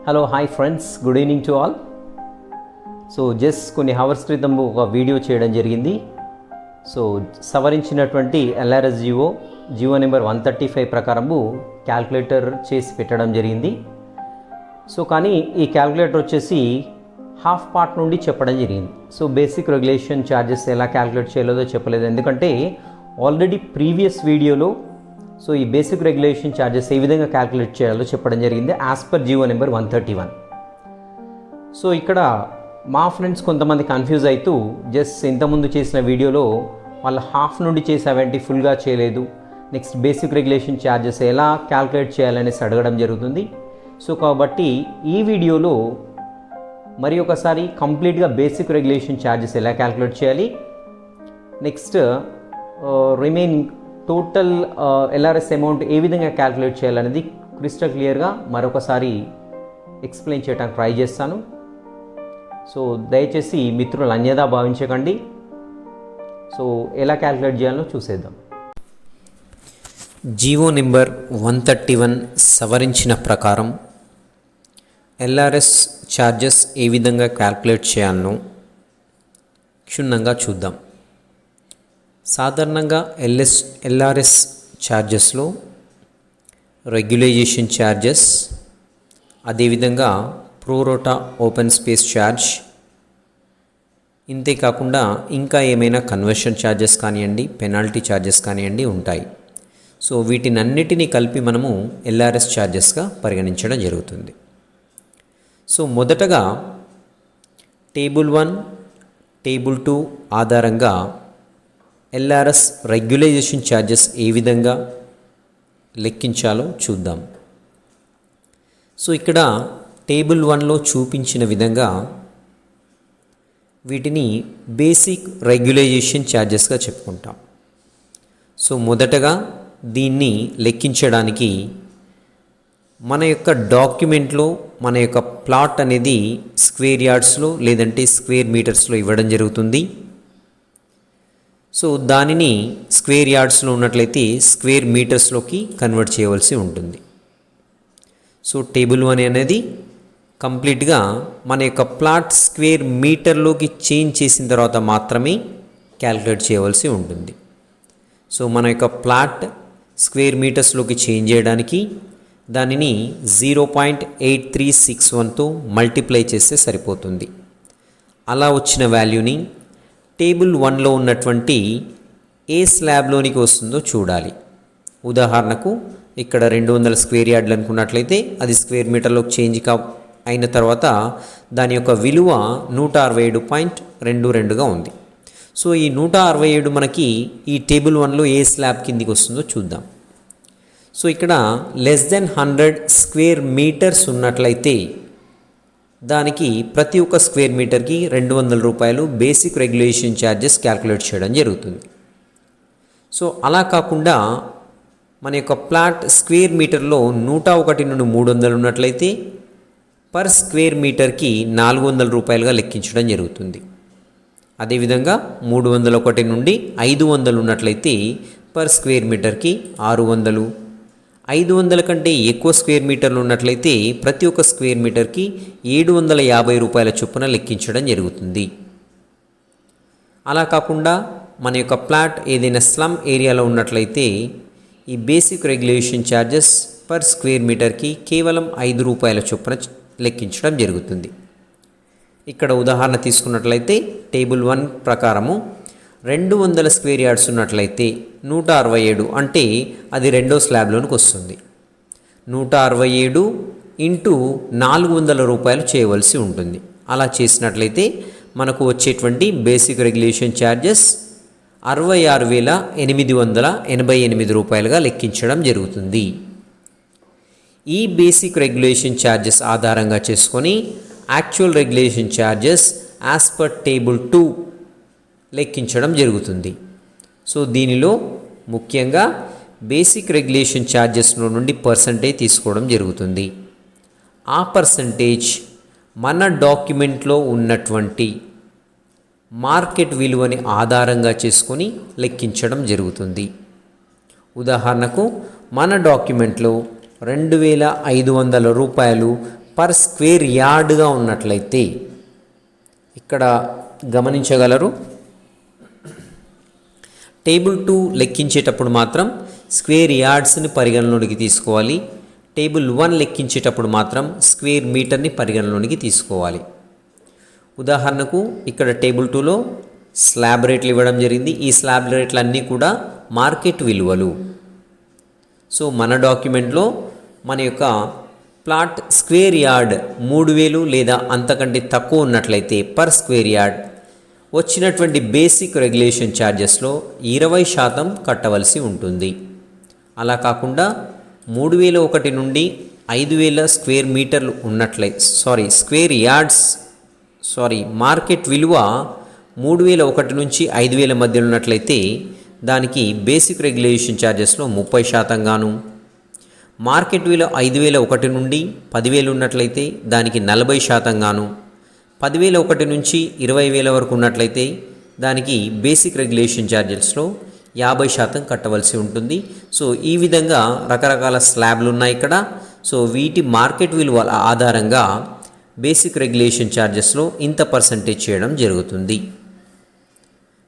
Hello hi friends, good evening to all. So just కొన్ని hours క్రితం ఒక video చేయడం జరిగింది. సో సవరించినటువంటి ఎల్ఆర్ఎస్ జియో నెంబర్ 135 ప్రకారము క్యాల్కులేటర్ చేసి పెట్టడం జరిగింది. సో కానీ ఈ క్యాల్కులేటర్ వచ్చేసి హాఫ్ పార్ట్ నుండి చెప్పడం జరిగింది. సో బేసిక్ రెగ్యులేషన్ ఛార్జెస్ ఎలా క్యాల్కులేట్ చేయలేదో చెప్పలేదు, ఎందుకంటే ఆల్రెడీ ప్రీవియస్ వీడియోలో సో ఈ బేసిక్ రెగ్యులేషన్ ఛార్జెస్ ఏ విధంగా క్యాల్కులేట్ చేయాలో చెప్పడం జరిగింది as per Jio number 131. So ఇక్కడ మా ఫ్రెండ్స్ కొంతమంది కన్ఫ్యూజ్ అవుతూ జస్ట్ ఇంతకుముందు చేసిన వీడియోలో వాళ్ళు హాఫ్ నుండి చేసావేంటి, ఫుల్గా చేయలేదు, నెక్స్ట్ బేసిక్ రెగ్యులేషన్ ఛార్జెస్ ఎలా క్యాల్కులేట్ చేయాలనేసి అడగడం జరుగుతుంది. సో కాబట్టి ఈ వీడియోలో మరి ఒకసారి కంప్లీట్గా బేసిక్ రెగ్యులేషన్ ఛార్జెస్ ఎలా క్యాల్కులేట్ చేయాలి, next remaining total LRS amount ఏ విధంగా క్యాల్కులేట్ చేయాలనేది క్రిస్టల్ క్లియర్గా మరొకసారి ఎక్స్ప్లెయిన్ చేయడానికి ట్రై చేస్తాను. సో దయచేసి మిత్రులు అన్యదా భావించకండి. సో ఎలా క్యాల్కులేట్ చేయాలో చూసేద్దాం. జియో నెంబర్ 131 సవరించిన ప్రకారం ఎల్ఆర్ఎస్ ఛార్జెస్ ఏ విధంగా క్యాల్కులేట్ చేయాలనో క్షుణ్ణంగా చూద్దాం. సాధారణంగా ఎల్ఆర్ఎస్ ఛార్జెస్లో రెగ్యులైజేషన్ ఛార్జెస్, అదేవిధంగా ప్రోరోటా ఓపెన్ స్పేస్ ఛార్జ్, ఇంతేకాకుండా ఇంకా ఏమైనా కన్వర్షన్ ఛార్జెస్ కానివ్వండి, పెనాల్టీ ఛార్జెస్ కానివ్వండి ఉంటాయి. సో వీటినన్నిటినీ కలిపి మనము ఎల్ఆర్ఎస్ ఛార్జెస్గా పరిగణించడం జరుగుతుంది. సో మొదటగా టేబుల్ 1, టేబుల్ 2 ఆధారంగా ఎల్ఆర్ఎస్ రెగ్యులైజేషన్ ఛార్జెస్ ఏ విధంగా లెక్కించాలో చూద్దాం. సో ఇక్కడ టేబుల్ 1లో చూపించిన విధంగా వీటిని బేసిక్ రెగ్యులైజేషన్ ఛార్జెస్గా చెప్పుకుంటాం. సో మొదటగా దీన్ని లెక్కించడానికి మన యొక్క డాక్యుమెంట్లో మన యొక్క ప్లాట్ అనేది స్క్వేర్ యార్డ్స్లో లేదంటే స్క్వేర్ మీటర్స్లో ఇవ్వడం జరుగుతుంది. సో దానిని స్క్వేర్ యార్డ్స్లో ఉన్నట్లయితే స్క్వేర్ మీటర్స్లోకి కన్వర్ట్ చేయవలసి ఉంటుంది. సో టేబుల్ 1 అనేది కంప్లీట్గా మన యొక్క ప్లాట్ స్క్వేర్ మీటర్లోకి చేంజ్ చేసిన తర్వాత మాత్రమే క్యాల్కులేట్ చేయవలసి ఉంటుంది. సో మన యొక్క ప్లాట్ స్క్వేర్ మీటర్స్లోకి చేంజ్ చేయడానికి దానిని 0.8361తో మల్టిప్లై చేస్తే సరిపోతుంది. అలా వచ్చిన వాల్యూని టేబుల్ 1లో ఉన్నటువంటి ఏ స్లాబ్లోనికి వస్తుందో చూడాలి. ఉదాహరణకు ఇక్కడ 200 స్క్వేర్ యార్డ్లు అనుకున్నట్లయితే అది స్క్వేర్ మీటర్లోకి చేంజ్ అయిన తర్వాత దాని యొక్క విలువ 167.22గా ఉంది. సో ఈ 167 మనకి ఈ టేబుల్ 1లో ఏ స్లాబ్ కిందికి వస్తుందో చూద్దాం. సో ఇక్కడ <100 స్క్వేర్ మీటర్స్ ఉన్నట్లయితే దానికి ప్రతి ఒక్క స్క్వేర్ మీటర్కి 200 రూపాయలు బేసిక్ రెగ్యులేషన్ ఛార్జెస్ క్యాల్కులేట్ చేయడం జరుగుతుంది. సో అలా కాకుండా మన యొక్క ప్లాట్ స్క్వేర్ మీటర్లో 101 నుండి 300 ఉన్నట్లయితే పర్ స్క్వేర్ మీటర్కి 400 రూపాయలుగా లెక్కించడం జరుగుతుంది. అదేవిధంగా 301 నుండి 500 ఉన్నట్లయితే పర్ స్క్వేర్ మీటర్కి 600, 500 కంటే ఎక్కువ స్క్వేర్ మీటర్లు ఉన్నట్లయితే ప్రతి ఒక్క స్క్వేర్ మీటర్కి 750 రూపాయల చొప్పున లెక్కించడం జరుగుతుంది. అలా కాకుండా మన యొక్క ప్లాట్ ఏదైనా స్లమ్ ఏరియాలో ఉన్నట్లయితే ఈ basic regulation charges per square మీటర్కి కేవలం 5 రూపాయల చొప్పున లెక్కించడం జరుగుతుంది. ఇక్కడ ఉదాహరణ తీసుకున్నట్లయితే టేబుల్ 1 ప్రకారము 200 స్క్వేర్ యార్డ్స్ ఉన్నట్లయితే 167 అంటే అది రెండో స్లాబ్లోనికి వస్తుంది. 167 ఇంటూ 400 రూపాయలు చేయవలసి ఉంటుంది. అలా చేసినట్లయితే మనకు వచ్చేటువంటి బేసిక్ రెగ్యులేషన్ ఛార్జెస్ 66,888 రూపాయలుగా లెక్కించడం జరుగుతుంది. ఈ బేసిక్ రెగ్యులేషన్ ఛార్జెస్ ఆధారంగా చేసుకొని actual regulation charges as per table 2 లెక్కించడం జరుగుతుంది. సో దీనిలో ముఖ్యంగా బేసిక్ రెగ్యులేషన్ ఛార్జెస్లో నుండి పర్సంటేజ్ తీసుకోవడం జరుగుతుంది. ఆ పర్సంటేజ్ మన డాక్యుమెంట్లో ఉన్నటువంటి మార్కెట్ విలువని ఆధారంగా చేసుకొని లెక్కించడం జరుగుతుంది. ఉదాహరణకు మన డాక్యుమెంట్లో 2,500 రూపాయలు పర్ స్క్వేర్ యార్డ్గా ఉన్నట్లయితే ఇక్కడ గమనించగలరు, టేబుల్ 2 లెక్కించేటప్పుడు మాత్రం స్క్వేర్ యార్డ్స్ని పరిగణలోనికి తీసుకోవాలి. టేబుల్ 1 లెక్కించేటప్పుడు మాత్రం స్క్వేర్ మీటర్ని పరిగణలోనికి తీసుకోవాలి. ఉదాహరణకు ఇక్కడ టేబుల్ 2లో స్లాబ్ రేట్లు ఇవ్వడం జరిగింది. ఈ స్లాబ్ రేట్లు అన్నీ కూడా మార్కెట్ విలువలు. సో మన డాక్యుమెంట్లో మన యొక్క ప్లాట్ స్క్వేర్ యార్డ్ 3000 లేదా అంతకంటే తక్కువ ఉన్నట్లయితే పర్ స్క్వేర్ యార్డ్ వచ్చినటువంటి బేసిక్ రెగ్యులేషన్ ఛార్జెస్లో 20% కట్టవలసి ఉంటుంది. అలా కాకుండా 3001 నుండి 5000 స్క్వేర్ మీటర్లు స్క్వేర్ యార్డ్స్ మార్కెట్ విలువ 3001 నుంచి 5000 మధ్యలో ఉన్నట్లయితే దానికి బేసిక్ రెగ్యులేషన్ ఛార్జెస్లో 30% గాను, మార్కెట్ విలువ 5001 నుండి 10,000 ఉన్నట్లయితే దానికి 40% గాను, 10,001 నుంచి 20,000 వరకు ఉన్నట్లయితే దానికి బేసిక్ రెగ్యులేషన్ ఛార్జెస్లో 50% కట్టవలసి ఉంటుంది. సో ఈ విధంగా రకరకాల స్లాబ్లు ఉన్నాయి ఇక్కడ. సో వీటి మార్కెట్ విలువల ఆధారంగా బేసిక్ రెగ్యులేషన్ ఛార్జెస్లో ఇంత పర్సంటేజ్ చేయడం జరుగుతుంది.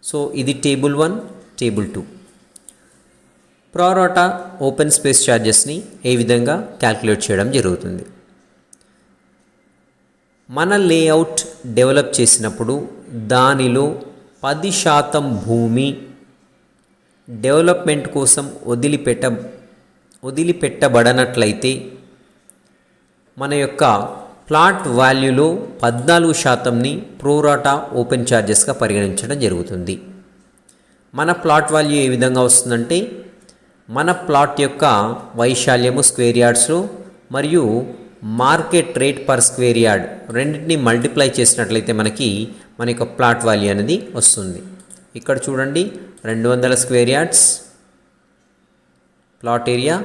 సో ఇది టేబుల్ 1, టేబుల్ 2. ప్రోరాటా ఓపెన్ స్పేస్ ఛార్జెస్ని ఏ విధంగా క్యాల్కులేట్ చేయడం జరుగుతుంది. మన లేఅవుట్ డెవలప్ చేసినప్పుడు దానిలో 10% భూమి డెవలప్మెంట్ కోసం వదిలిపెట్టబడనట్లయితే మన యొక్క ప్లాట్ వాల్యూలో 14%ని ప్రోరాటా ఓపెన్ ఛార్జెస్గా పరిగణించడం జరుగుతుంది. మన ప్లాట్ వాల్యూ ఏ విధంగా వస్తుందంటే మన ప్లాట్ యొక్క వైశాల్యము స్క్వేర్ యార్డ్స్లో మరియు market rate per square yard రెండింటిని మల్టిప్లై చేసినట్లయితే మనకి మన యొక్క ప్లాట్ వాల్యూ అనేది వస్తుంది. ఇక్కడ చూడండి 200 square yards plot area,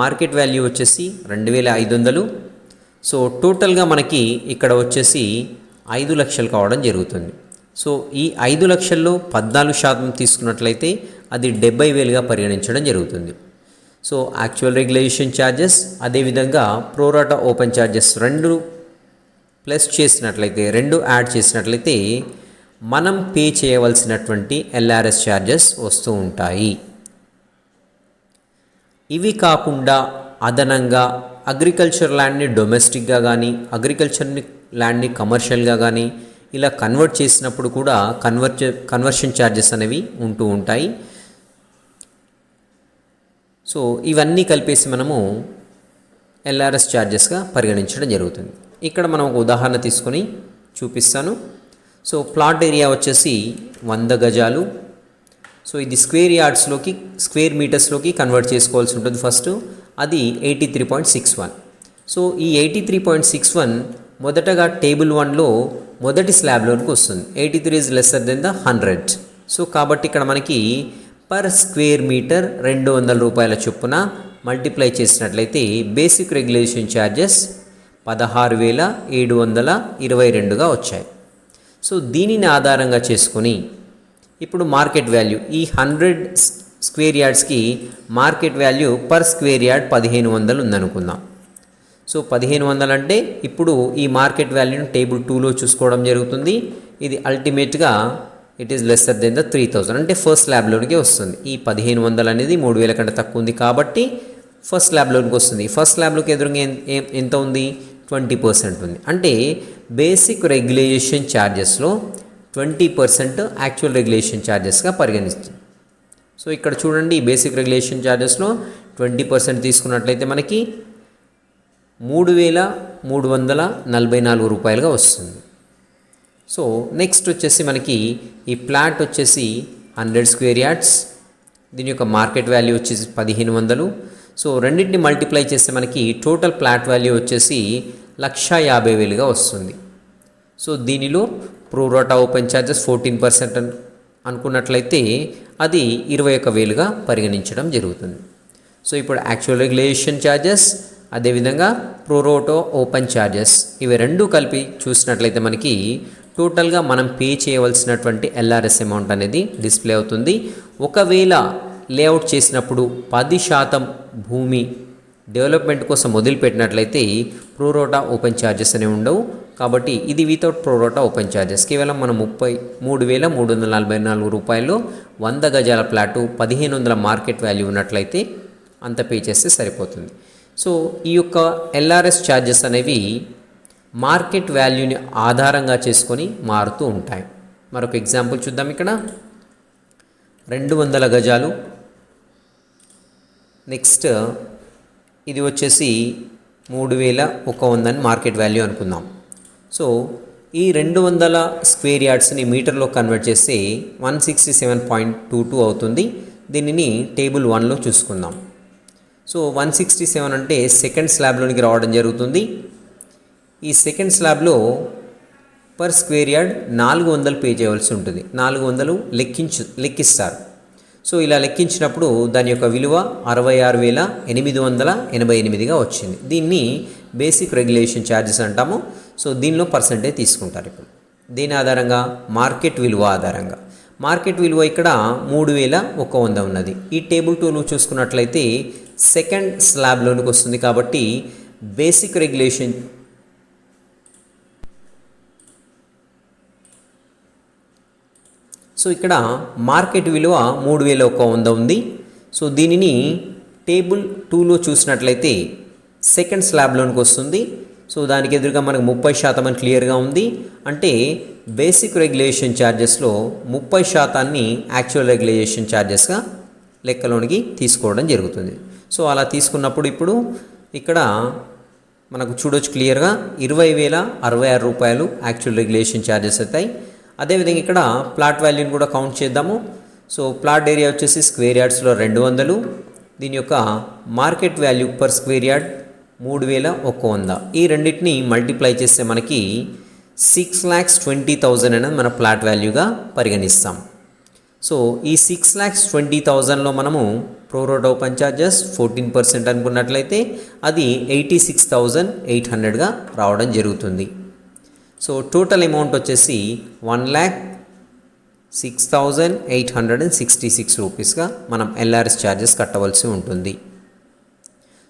market value వచ్చేసి 2500. సో టోటల్గా మనకి ఇక్కడ వచ్చేసి 5 లక్షలు కావడం జరుగుతుంది. సో ఈ 5 లక్షల్లో 14% తీసుకున్నట్లయితే అది 70,000గా పరిగణించడం జరుగుతుంది. సో యాక్చువల్ రెగ్యులేషన్ ఛార్జెస్ అదేవిధంగా ప్రోరాటా ఓపెన్ ఛార్జెస్ రెండు యాడ్ చేసినట్లయితే మనం పే చేయవలసినటువంటి ఎల్ఆర్ఎస్ ఛార్జెస్ వస్తూ ఉంటాయి. ఇవి కాకుండా అదనంగా అగ్రికల్చర్ ల్యాండ్ని డొమెస్టిక్గా కానీ అగ్రికల్చర్ని ల్యాండ్ని కమర్షియల్గా కానీ ఇలా కన్వర్ట్ చేసినప్పుడు కూడా కన్వర్షన్ ఛార్జెస్ అనేవి ఉంటూ ఉంటాయి. సో ఇవన్నీ కలిపేసి మనము ఎల్ఆర్ఎస్ ఛార్జెస్గా పరిగణించడం జరుగుతుంది. ఇక్కడ మనం ఒక ఉదాహరణ తీసుకొని చూపిస్తాను. సో ప్లాట్ ఏరియా వచ్చేసి 100 గజాలు. సో ఇది స్క్వేర్ మీటర్స్లోకి కన్వర్ట్ చేసుకోవాల్సి ఉంటుంది. ఫస్ట్ అది 83.61. సో ఈ 83.61 మొదటగా టేబుల్ 1లో మొదటి స్లాబ్లోనికి వస్తుంది. 83 is lesser than the 100. So కాబట్టి ఇక్కడ మనకి పర్ స్క్వేర్ మీటర్ 200 రూపాయల చొప్పున మల్టిప్లై చేసినట్లయితే బేసిక్ రెగ్యులేషన్ ఛార్జెస్ 16,722గా వచ్చాయి. సో దీనిని ఆధారంగా చేసుకొని ఇప్పుడు మార్కెట్ వాల్యూ ఈ 100 స్క్వేర్ యార్డ్స్కి market value per square yard 1500 ఉందనుకుందాం. సో 1500 అంటే ఇప్పుడు ఈ మార్కెట్ వాల్యూను టేబుల్ 2లో చూసుకోవడం జరుగుతుంది. ఇది అల్టిమేట్గా it is lesser than the 3000 అంటే ఫస్ట్ స్లాబ్లోనికి వస్తుంది. ఈ 1500 అనేది 3000 కంటే తక్కువ ఉంది కాబట్టి ఫస్ట్ స్లాబ్లోనికి వస్తుంది. ఫస్ట్ స్లాబ్లోకి ఎదురుగా ఎంత ఉంది? 20% ఉంది. అంటే బేసిక్ రెగ్యులేషన్ ఛార్జెస్లో 20% యాక్చువల్ రెగ్యులేషన్ ఛార్జెస్గా పరిగణిస్తుంది. సో ఇక్కడ చూడండి బేసిక్ రెగ్యులేషన్ ఛార్జెస్లో 20% తీసుకున్నట్లయితే మనకి 3,344 రూపాయలుగా వస్తుంది. సో నెక్స్ట్ వచ్చేసి మనకి ఈ ప్లాట్ వచ్చేసి 100 స్క్వేర్ యార్డ్స్, దీని యొక్క మార్కెట్ వాల్యూ వచ్చేసి 1500. సో రెండింటిని మల్టిప్లై చేస్తే మనకి టోటల్ ప్లాట్ వాల్యూ వచ్చేసి 1,50,000గా వస్తుంది. సో దీనిలో ప్రోరాటా ఓపెన్ ఛార్జెస్ 14% అనుకున్నట్లయితే అది 21,000గా పరిగణించడం జరుగుతుంది. సో ఇప్పుడు యాక్చువల్ రెగ్యులేషన్ ఛార్జెస్ అదేవిధంగా ప్రోరాటా ఓపెన్ ఛార్జెస్ ఇవి రెండు కలిపి చూసినట్లయితే మనకి టోటల్గా మనం పే చేయవలసినటువంటి ఎల్ఆర్ఎస్ అమౌంట్ అనేది డిస్ప్లే అవుతుంది. ఒకవేళ లేఅవుట్ చేసినప్పుడు 10% భూమి డెవలప్మెంట్ కోసం వదిలిపెట్టినట్లయితే ప్రోరోటా ఓపెన్ ఛార్జెస్ అనేవి ఉండవు. కాబట్టి ఇది వితౌట్ ప్రోరోటా ఓపెన్ ఛార్జెస్. కేవలం మనం 33,344 రూపాయలు 100 గజాల ప్లాటు 1,500 మార్కెట్ వాల్యూ ఉన్నట్లయితే అంత పే చేస్తే సరిపోతుంది. సో ఈ యొక్క ఎల్ఆర్ఎస్ ఛార్జెస్ అనేవి మార్కెట్ వాల్యూని ఆధారంగా చేసుకొని మారుతూ ఉంటాయి. మరొక ఎగ్జాంపుల్ చూద్దాం. ఇక్కడ 200 గజాలు, నెక్స్ట్ ఇది వచ్చేసి 3,100 అని మార్కెట్ వాల్యూ అనుకుందాం. సో ఈ 200 స్క్వేర్ యార్డ్స్ని మీటర్లో కన్వర్ట్ చేస్తే 167.22 అవుతుంది. దీనిని టేబుల్ 1లో చూసుకుందాం. సో 167 అంటే సెకండ్ స్లాబ్లోనికి రావడం జరుగుతుంది. ఈ సెకండ్ స్లాబ్లో పర్ స్క్వేర్ యార్డ్ 400 పే చేయవలసి ఉంటుంది. 400 లెక్కిస్తారు. సో ఇలా లెక్కించినప్పుడు దాని యొక్క విలువ 66,888గా వచ్చింది. దీన్ని బేసిక్ రెగ్యులేషన్ ఛార్జెస్ అంటాము. సో దీనిలో పర్సెంటేజ్ తీసుకుంటారు. ఇప్పుడు దీని ఆధారంగా మార్కెట్ విలువ ఆధారంగా మార్కెట్ విలువ ఇక్కడ 3,100 ఉన్నది. ఈ టేబుల్ 2లో చూసుకున్నట్లయితే సెకండ్ స్లాబ్లోనికి వస్తుంది. కాబట్టి బేసిక్ రెగ్యులేషన్ సో ఇక్కడ మార్కెట్ విలువ 3,100 ఉంది. సో దీనిని టేబుల్ 2లో చూసినట్లయితే సెకండ్ స్లాబ్లోనికి వస్తుంది. సో దానికి ఎదురుగా మనకు 30% అని క్లియర్గా ఉంది. అంటే బేసిక్ రెగ్యులేషన్ ఛార్జెస్లో 30% యాక్చువల్ రెగ్యులేషన్ ఛార్జెస్గా లెక్కలోనికి తీసుకోవడం జరుగుతుంది. సో అలా తీసుకున్నప్పుడు ఇప్పుడు ఇక్కడ మనకు చూడొచ్చు క్లియర్గా 20,066 రూపాయలు యాక్చువల్ రెగ్యులేషన్ ఛార్జెస్ అవుతాయి. అదేవిధంగా ఇక్కడ ప్లాట్ వాల్యూని కూడా కౌంట్ చేద్దాము. సో ప్లాట్ ఏరియా వచ్చేసి స్క్వేర్ యార్డ్స్లో 200. దీని యొక్క market value per square yard 3,100. ఈ రెండింటిని మల్టిప్లై చేస్తే మనకి 6,20,000 అనేది మన ప్లాట్ వాల్యూగా పరిగణిస్తాం. సో ఈ 6,20,000లో మనము ప్రోరోటా ఓపెన్ ఛార్జెస్ 14% అనుకున్నట్లయితే అది 86,800గా రావడం జరుగుతుంది. సో టోటల్ అమౌంట్ వచ్చేసి 1,06,866 రూపీస్గా మనం ఎల్ఆర్ఎస్ ఛార్జెస్ కట్టవలసి ఉంటుంది.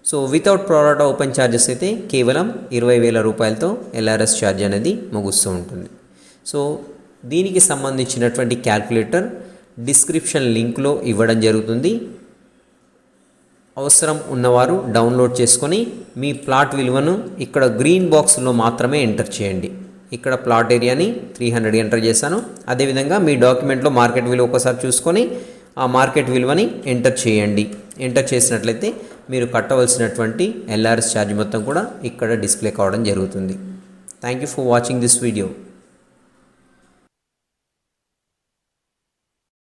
సో వితౌట్ ప్రోరోటా ఓపెన్ ఛార్జెస్ అయితే కేవలం 20,000 రూపాయలతో ఎల్ఆర్ఎస్ ఛార్జ్ అనేది ముగుస్తూ ఉంటుంది. సో దీనికి సంబంధించినటువంటి క్యాల్కులేటర్ డిస్క్రిప్షన్ లింక్లో ఇవ్వడం జరుగుతుంది. అవసరం ఉన్నవారు డౌన్లోడ్ చేసుకొని మీ ప్లాట్ విలువను ఇక్కడ గ్రీన్ బాక్స్లో మాత్రమే ఎంటర్ చేయండి. ఇక్కడ ప్లాట్ ఏరియాని 300 ఎంటర్ చేశాను. అదేవిధంగా మీ డాక్యుమెంట్లో మార్కెట్ విలువ ఒకసారి చూసుకొని ఆ మార్కెట్ విలువని ఎంటర్ చేయండి. ఎంటర్ చేసినట్లయితే మీరు కట్టవలసినటువంటి ఎల్ఆర్ఎస్ ఛార్జ్ మొత్తం కూడా ఇక్కడ డిస్ప్లే కావడం జరుగుతుంది. Thank you for watching this video.